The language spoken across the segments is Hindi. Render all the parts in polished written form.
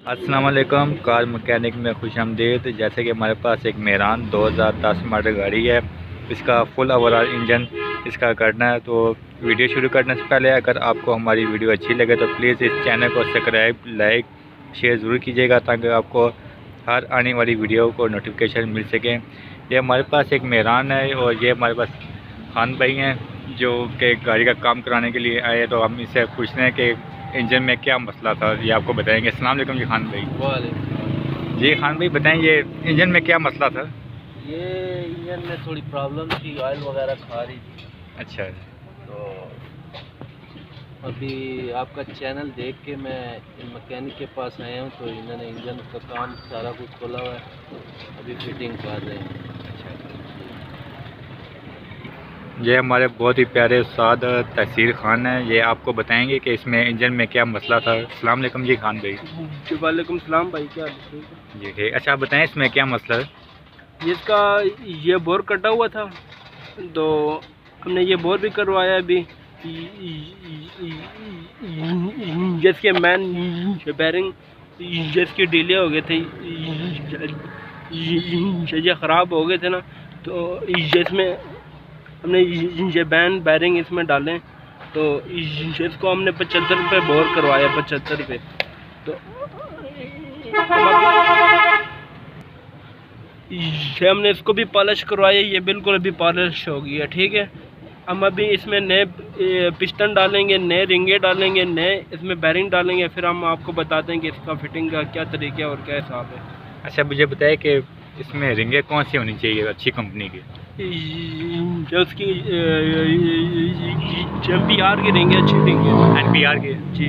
अस्सलाम वालेकुम। कार मैकेनिक में खुशामदीद। जैसे कि हमारे पास एक मेहरान 2010 मॉडल गाड़ी है, इसका फुल ओवरऑल इंजन इसका करना है। तो वीडियो शुरू करने से पहले अगर आपको हमारी वीडियो अच्छी लगे तो प्लीज़ इस चैनल को सब्सक्राइब, लाइक, शेयर ज़रूर कीजिएगा ताकि आपको हर आने वाली वीडियो को नोटिफिकेशन मिल सके। ये हमारे पास एक मेहरान है और ये हमारे पास खान भाई हैं जो कि गाड़ी का काम कराने के लिए आए। तो हम इससे पूछते हैं कि इंजन में क्या मसला था, ये आपको बताएंगे। अस्सलाम वालेकुम जी खान भाई। वालेकुम। जी खान भाई बताएं, ये इंजन में क्या मसला था? ये इंजन में थोड़ी प्रॉब्लम थी, ऑयल वगैरह खा रही थी। अच्छा। तो अभी आपका चैनल देख के मैं मैकेनिक के पास आया हूँ, तो इन्होंने इंजन का काम सारा कुछ खोला हुआ है, अभी फिटिंग कर रहे हैं। ये हमारे बहुत ही प्यारे उस्ताद तहसीर खान है, ये आपको बताएंगे कि इसमें इंजन में क्या मसला था। अस्सलाम वालेकुम जी खान भाई। जी वालेकुम सलाम भाई, क्या हाल है? जी ठीक। अच्छा आप बताएं इसमें क्या मसला है? इसका ये बोर कटा हुआ था, तो हमने ये बोर भी करवाया अभी। जिसके मैन बैरिंग जिसकी डीले हो गए थे, ये ख़राब हो गए थे ना, तो इसमें हमने ये बैन बैरिंग इसमें डालें, तो इसको हमने 75 रुपये बोर करवाया, 75 रुपये। तो ये हमने इसको भी पॉलिश करवाया, ये बिल्कुल अभी पॉलिश हो गई है। ठीक है, हम अभी इसमें नए पिस्टन डालेंगे, नए रिंगे डालेंगे, नए इसमें बैरिंग डालेंगे, फिर हम आपको बताते हैं कि इसका फिटिंग का क्या तरीका है और क्या हिसाब है। अच्छा मुझे बताएं कि इसमें रिंगें कौन सी होनी चाहिए अच्छी कंपनी की? जो उसकी NPR की रिंग है, अच्छी रिंग है। NPR की जी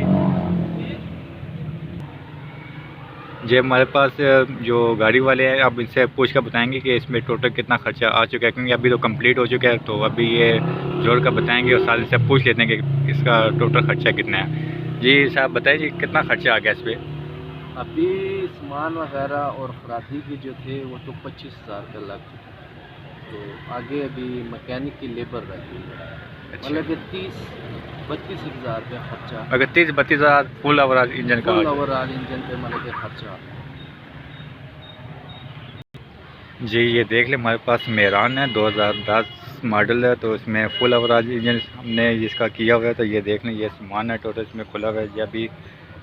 जी। हमारे पास जो गाड़ी वाले हैं, आप इनसे पूछ कर बताएंगे कि इसमें टोटल कितना खर्चा आ चुका है, क्योंकि अभी तो कंप्लीट हो चुका है। तो अभी ये जोड़ कर बताएंगे और साथ से पूछ लेते हैं कि इसका टोटल खर्चा कितना है। जी साहब बताइए जी कितना खर्चा आ गया इस पर? अभी सामान वगैरह और खराबी भी जो थे वो तो 25,000 का लग चुका, तो आगे अभी मैकेनिक की लेबर रहती है। अच्छा। मतलब कि 30-32 हज़ार रुपया खर्चा। अगर 30-32 हज़ार फुल ओवरऑल इंजन का? फुल ओवरऑल इंजन पे मतलब कि खर्चा। जी ये देख ले, हमारे पास मेहरान है 2010 मॉडल है, तो इसमें फुल ओवरऑल इंजन हमने इसका किया हुआ है। तो ये देख लें, ये सामान है टोटल इसमें खुला हुआ है। ये अभी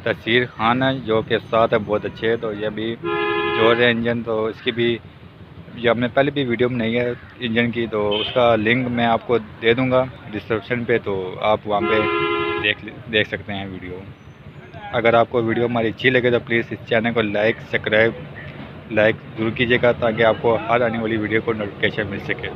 तहसीर खान है जो कि साथ है, बहुत अच्छे है। तो ये भी जोड़ है इंजन, तो इसकी भी ये हमने पहले भी वीडियो बनाई है इंजन की, तो उसका लिंक मैं आपको दे दूँगा डिस्क्रिप्शन पे, तो आप वहाँ पे देख सकते हैं वीडियो। अगर आपको वीडियो हमारी अच्छी लगे तो प्लीज़ इस चैनल को लाइक ज़रूर कीजिएगा ताकि आपको हर आने वाली वीडियो को नोटिफिकेशन मिल सके।